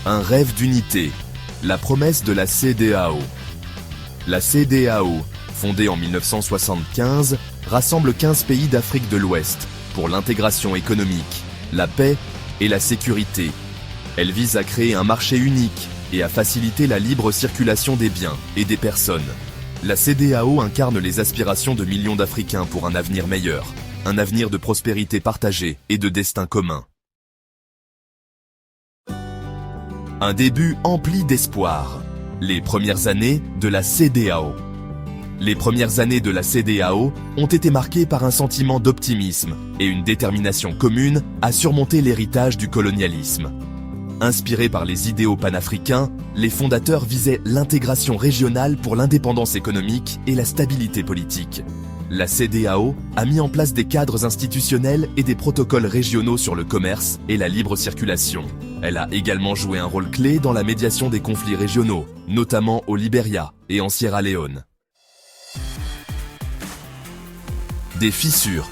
Un rêve d'unité, la promesse de la CEDEAO. La CEDEAO, fondée en 1975, rassemble 15 pays d'Afrique de l'Ouest pour l'intégration économique, la paix et la sécurité. Elle vise à créer un marché unique et à faciliter la libre circulation des biens et des personnes. La CEDEAO incarne les aspirations de millions d'Africains pour un avenir meilleur, un avenir de prospérité partagée et de destin commun. Un début empli d'espoir. Les premières années de la CEDEAO. Les premières années de la CEDEAO ont été marquées par un sentiment d'optimisme et une détermination commune à surmonter l'héritage du colonialisme. Inspirés par les idéaux panafricains, les fondateurs visaient l'intégration régionale pour l'indépendance économique et la stabilité politique. La CEDEAO a mis en place des cadres institutionnels et des protocoles régionaux sur le commerce et la libre circulation. Elle a également joué un rôle clé dans la médiation des conflits régionaux, notamment au Libéria et en Sierra Leone. Des fissures.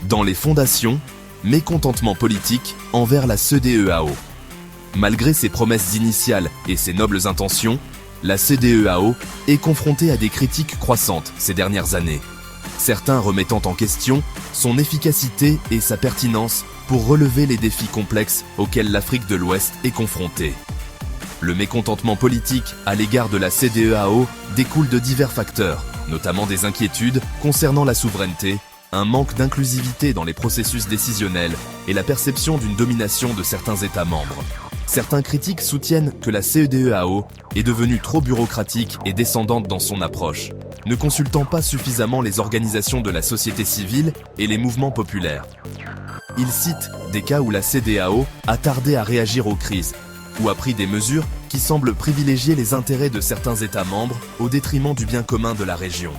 Dans les fondations, mécontentement politique envers la CEDEAO. Malgré ses promesses initiales et ses nobles intentions, la CEDEAO est confrontée à des critiques croissantes ces dernières années. Certains remettant en question son efficacité et sa pertinence pour relever les défis complexes auxquels l'Afrique de l'Ouest est confrontée. Le mécontentement politique à l'égard de la CEDEAO découle de divers facteurs, notamment des inquiétudes concernant la souveraineté, un manque d'inclusivité dans les processus décisionnels et la perception d'une domination de certains États membres. Certains critiques soutiennent que la CEDEAO est devenue trop bureaucratique et descendante dans son approche, ne consultant pas suffisamment les organisations de la société civile et les mouvements populaires. Ils citent des cas où la CEDEAO a tardé à réagir aux crises, ou a pris des mesures qui semblent privilégier les intérêts de certains États membres au détriment du bien commun de la région.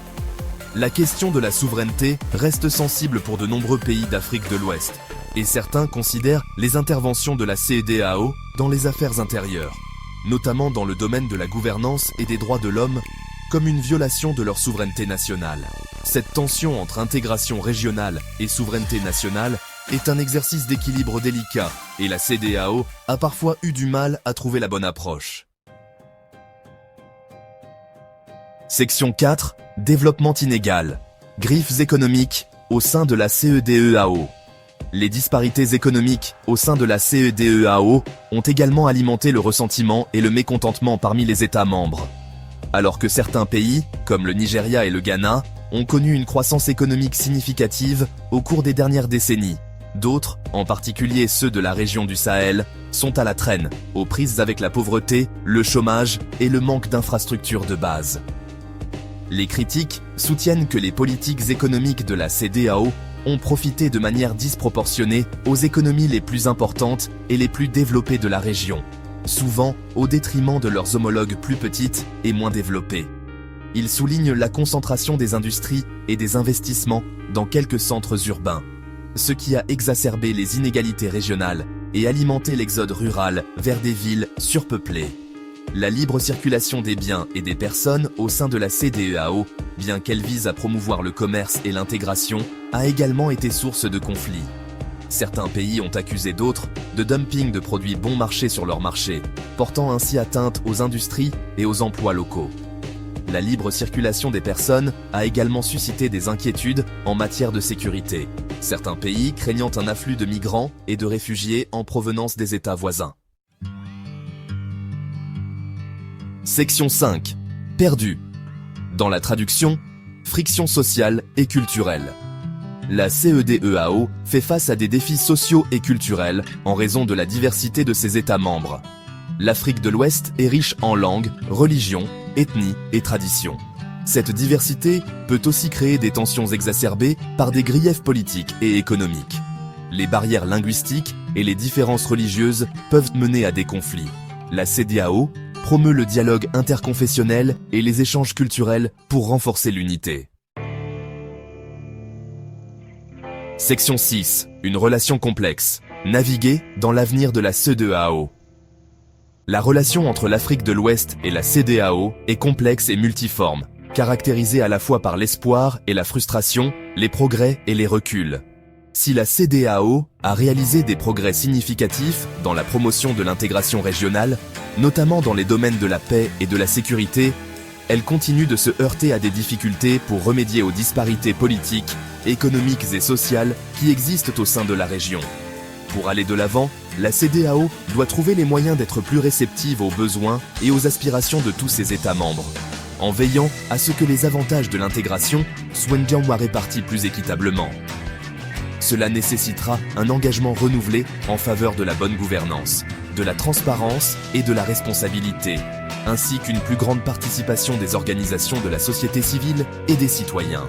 La question de la souveraineté reste sensible pour de nombreux pays d'Afrique de l'Ouest, et certains considèrent les interventions de la CEDEAO dans les affaires intérieures, notamment dans le domaine de la gouvernance et des droits de l'homme, comme une violation de leur souveraineté nationale. Cette tension entre intégration régionale et souveraineté nationale est un exercice d'équilibre délicat, et la CEDEAO a parfois eu du mal à trouver la bonne approche. Section 4. Développement inégal. Griffes économiques au sein de la CEDEAO. Les disparités économiques au sein de la CEDEAO ont également alimenté le ressentiment et le mécontentement parmi les États membres. Alors que certains pays, comme le Nigeria et le Ghana, ont connu une croissance économique significative au cours des dernières décennies, d'autres, en particulier ceux de la région du Sahel, sont à la traîne, aux prises avec la pauvreté, le chômage et le manque d'infrastructures de base. Les critiques soutiennent que les politiques économiques de la CEDEAO ont profité de manière disproportionnée aux économies les plus importantes et les plus développées de la région, souvent au détriment de leurs homologues plus petites et moins développées. Ils soulignent la concentration des industries et des investissements dans quelques centres urbains, ce qui a exacerbé les inégalités régionales et alimenté l'exode rural vers des villes surpeuplées. La libre circulation des biens et des personnes au sein de la CEDEAO, bien qu'elle vise à promouvoir le commerce et l'intégration, a également été source de conflits. Certains pays ont accusé d'autres de dumping de produits bon marché sur leur marché, portant ainsi atteinte aux industries et aux emplois locaux. La libre circulation des personnes a également suscité des inquiétudes en matière de sécurité, certains pays craignant un afflux de migrants et de réfugiés en provenance des États voisins. Section 5. Perdu. Dans la traduction, friction sociale et culturelle. La CEDEAO fait face à des défis sociaux et culturels en raison de la diversité de ses États membres. L'Afrique de l'Ouest est riche en langues, religions, ethnies et traditions. Cette diversité peut aussi créer des tensions exacerbées par des griefs politiques et économiques. Les barrières linguistiques et les différences religieuses peuvent mener à des conflits. La CEDEAO promeut le dialogue interconfessionnel et les échanges culturels pour renforcer l'unité. Section 6. Une relation complexe. Naviguer dans l'avenir de la CEDEAO. La relation entre l'Afrique de l'Ouest et la CEDEAO est complexe et multiforme, caractérisée à la fois par l'espoir et la frustration, les progrès et les reculs. Si la CEDEAO a réalisé des progrès significatifs dans la promotion de l'intégration régionale, notamment dans les domaines de la paix et de la sécurité, elle continue de se heurter à des difficultés pour remédier aux disparités politiques, économiques et sociales qui existent au sein de la région. Pour aller de l'avant, la CEDEAO doit trouver les moyens d'être plus réceptive aux besoins et aux aspirations de tous ses États membres, en veillant à ce que les avantages de l'intégration soient répartis plus équitablement. Cela nécessitera un engagement renouvelé en faveur de la bonne gouvernance, de la transparence et de la responsabilité, ainsi qu'une plus grande participation des organisations de la société civile et des citoyens.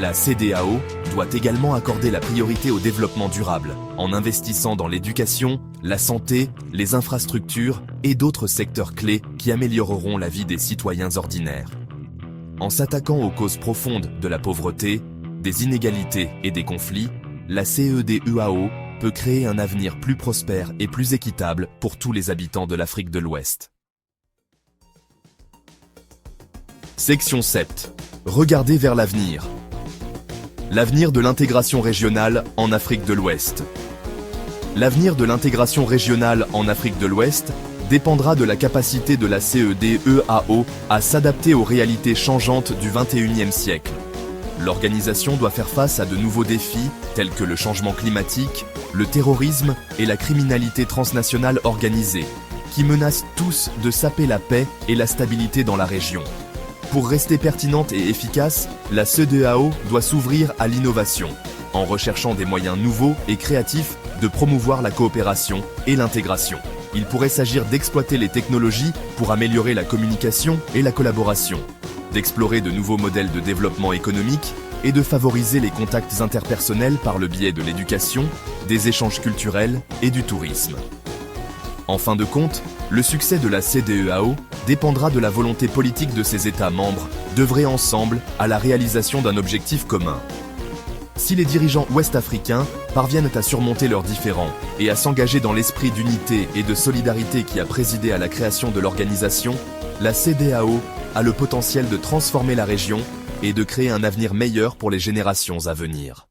La CEDEAO doit également accorder la priorité au développement durable, en investissant dans l'éducation, la santé, les infrastructures et d'autres secteurs clés qui amélioreront la vie des citoyens ordinaires. En s'attaquant aux causes profondes de la pauvreté, des inégalités et des conflits, la CEDEAO peut créer un avenir plus prospère et plus équitable pour tous les habitants de l'Afrique de l'Ouest. Section 7. Regardez vers l'avenir. L'avenir de l'intégration régionale en Afrique de l'Ouest. L'avenir de l'intégration régionale en Afrique de l'Ouest dépendra de la capacité de la CEDEAO à s'adapter aux réalités changeantes du XXIe siècle. L'organisation doit faire face à de nouveaux défis tels que le changement climatique, le terrorisme et la criminalité transnationale organisée, qui menacent tous de saper la paix et la stabilité dans la région. Pour rester pertinente et efficace, la CEDEAO doit s'ouvrir à l'innovation, en recherchant des moyens nouveaux et créatifs de promouvoir la coopération et l'intégration. Il pourrait s'agir d'exploiter les technologies pour améliorer la communication et la collaboration, d'explorer de nouveaux modèles de développement économique et de favoriser les contacts interpersonnels par le biais de l'éducation, des échanges culturels et du tourisme. En fin de compte, le succès de la CEDEAO dépendra de la volonté politique de ses États membres d'œuvrer ensemble à la réalisation d'un objectif commun. Si les dirigeants ouest-africains parviennent à surmonter leurs différends et à s'engager dans l'esprit d'unité et de solidarité qui a présidé à la création de l'organisation, la CEDEAO a le potentiel de transformer la région et de créer un avenir meilleur pour les générations à venir.